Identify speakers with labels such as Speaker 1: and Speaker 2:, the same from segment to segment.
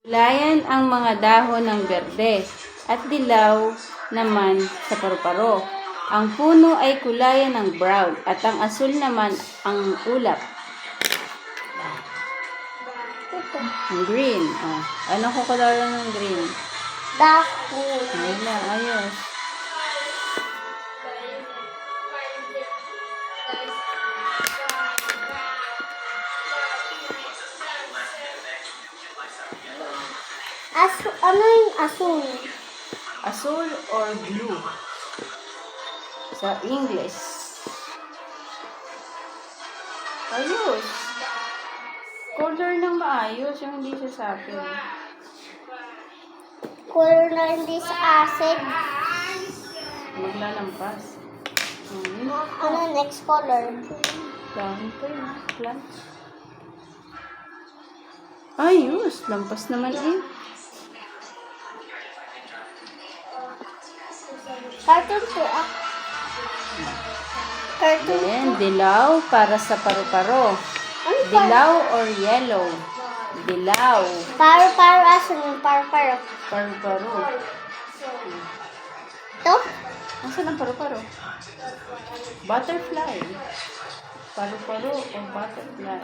Speaker 1: Kulayan ang mga dahon ng berde at dilaw naman sa paru-paro. Ang puno ay kulayan ng brown at ang asul naman ang ulap. Green. Oh. Anong kukulayan ng green?
Speaker 2: Dahon.
Speaker 1: Wala, ayos.
Speaker 2: Ano yung asul?
Speaker 1: Asul or blue? Sa English. Ayos. Color ng maayos, yung hindi sa sapin.
Speaker 2: Color na hindi sa acid.
Speaker 1: Maglalampas.
Speaker 2: Ano next color?
Speaker 1: Dahon pa yun. Plants. Ayos. Lampas naman eh.
Speaker 2: Cartoon to Cartoon
Speaker 1: Then, dilaw para sa paru-paro.
Speaker 2: Ano
Speaker 1: Dilaw or yellow? Dilaw.
Speaker 2: Paru-paro aso yung paru-paro.
Speaker 1: Paru-paro.
Speaker 2: Ito?
Speaker 1: Nasaan ang paru-paro? Butterfly. Paru-paro o butterfly?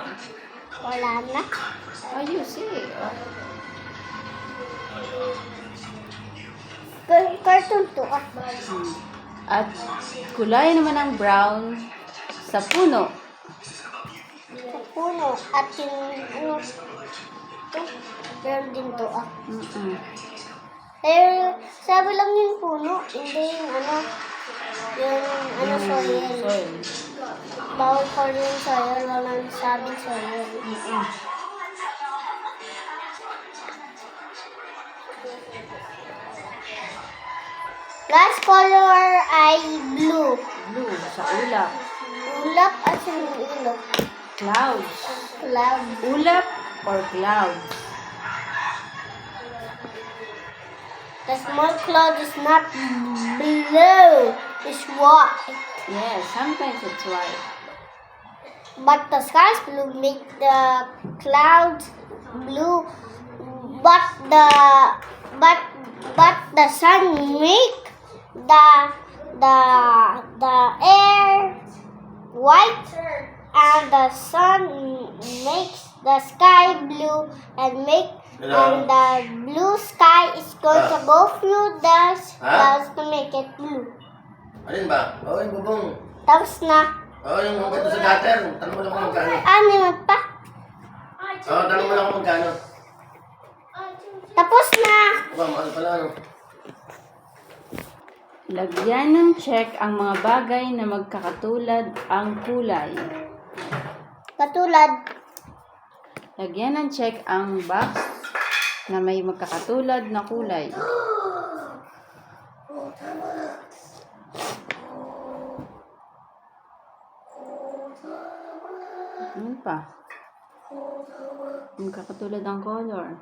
Speaker 2: Wala na.
Speaker 1: Ayos eh. Oh.
Speaker 2: Cartoon to
Speaker 1: At kulay naman ang brown sa puno.
Speaker 2: Sa puno. At yung ano ito. Meron din to Pero sabi lang yung puno. Hindi yung ano. Yung soil.
Speaker 1: Soil.
Speaker 2: Bawal ko rin yung soil. Walang sabing soil. Last color ay blue.
Speaker 1: Blue sa ulap.
Speaker 2: Ulap at yung ilog.
Speaker 1: Clouds.
Speaker 2: Cloud.
Speaker 1: Ulap or clouds?
Speaker 2: The small cloud is not blue. It's white.
Speaker 1: Yes, sometimes it's white.
Speaker 2: But the sky is blue. Make the clouds blue. But the sun make the air white, and the sun makes the sky blue, and the blue sky is going to go through the clouds to make it blue.
Speaker 3: Alin ba? Oo, yung bubong.
Speaker 2: Tapos na.
Speaker 3: Oo, yung magkano sa gutter. Tanong mo lang kung magkano.
Speaker 2: Ano pa?
Speaker 3: Oo, tanong mo lang kung magkano.
Speaker 2: Tapos na.
Speaker 3: Aba, mahal pala, ano?
Speaker 1: Lagyan ng check ang mga bagay na magkakatulad ang kulay.
Speaker 2: Katulad.
Speaker 1: Lagyan ng check ang box na may magkakatulad na kulay. Ano pa? Magkakatulad ang color.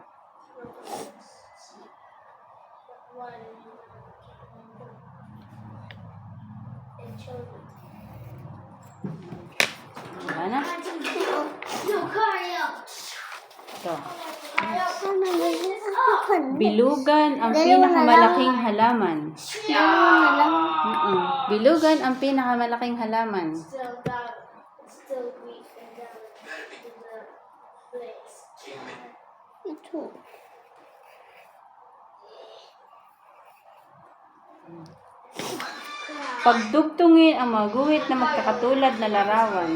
Speaker 1: Wala na? Ito. Bilugan ang pinakamalaking halaman. Bilugan ang pinakamalaking halaman.
Speaker 2: Ito.
Speaker 1: Pagdugtungin ang mga guhit na magkakatulad na larawan.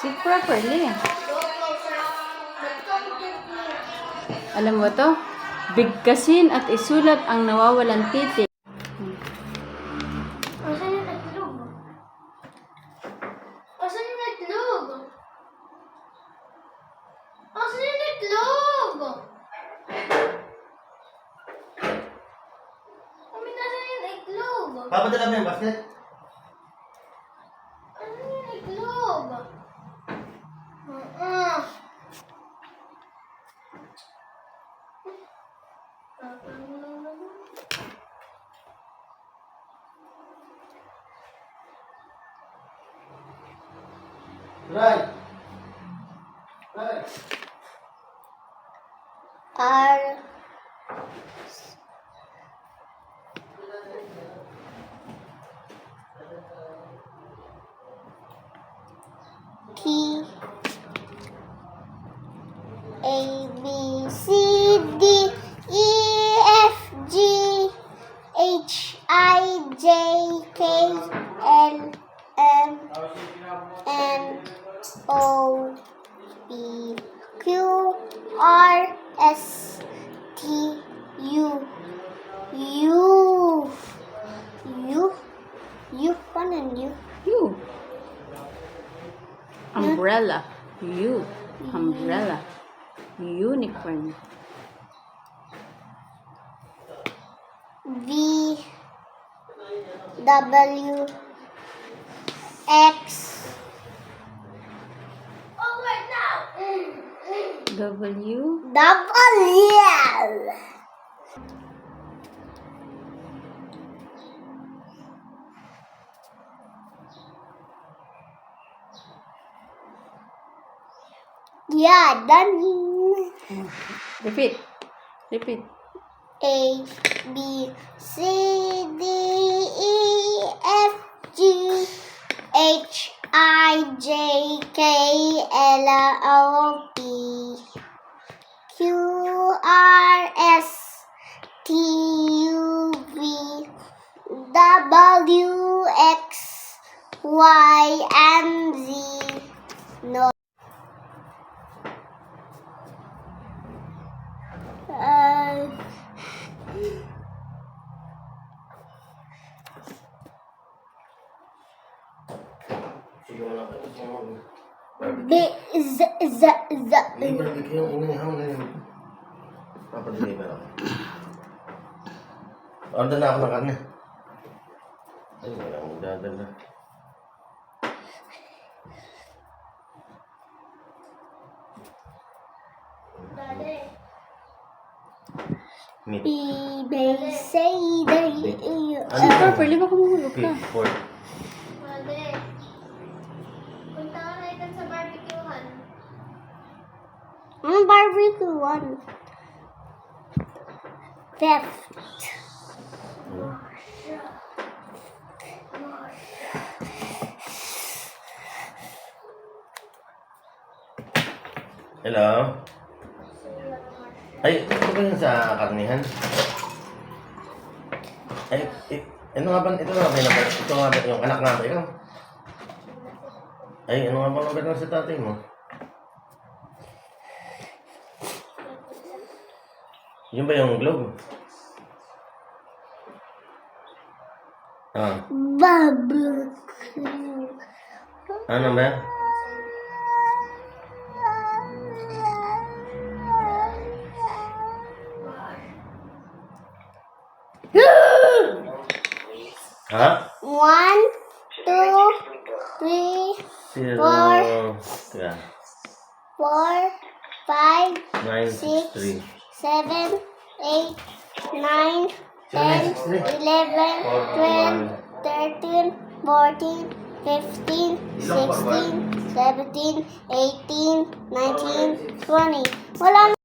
Speaker 1: Sit properly. Alam mo to? Bigkasin at isulat ang nawawalang titik.
Speaker 2: Asan yung itlog? Asan yung itlog? Asan yung itlog? Mami, nasan yung itlog?
Speaker 3: Papadala mo yung basket?
Speaker 2: Asan yung itlog?
Speaker 3: Right. Right.
Speaker 2: R T A B C D E F G H I J K L M N O P Q R S T U Paano U?
Speaker 1: You. Umbrella. You. Umbrella. Unicorn.
Speaker 2: V W X
Speaker 1: W.
Speaker 2: W Yeah, done.
Speaker 1: Repeat. Repeat.
Speaker 2: A B C D E F G H I J K L O P Q R S T U V W X Y and Z. No.
Speaker 3: Sige mo lang.
Speaker 2: B Z Z Z.
Speaker 3: Barbecue yung inihaw na yun. Papadeliver ako. Order na ako ng karne. Ay, wala akong magdadala. Meat.
Speaker 2: B say
Speaker 1: Ay, properly baka mahulog ka.
Speaker 3: Beef, pork.
Speaker 2: Punta ka na ikan sa barbecuehan. Barbecuehan. Theft.
Speaker 3: Hello? Ay, ito ba yung sa karnihan? Ay, ano nga ba? Ito nga ba yung number? Ito nga ba yung anak nga ba ikaw? Ay, ano nga ba number ng sa tatay mo? Yun ba yung globe? Ah,
Speaker 2: Barbecue.
Speaker 3: ano ba? Ha?
Speaker 2: 1, 2, 3,
Speaker 3: Zero.
Speaker 2: Four.
Speaker 3: Yeah.
Speaker 2: 4, 5,
Speaker 3: 9,
Speaker 2: 6,
Speaker 3: 3.
Speaker 2: 7, 8, 9, 10, 11, 12, 13, 14, 15, 16, 17, 18, 19, 20. Wala na.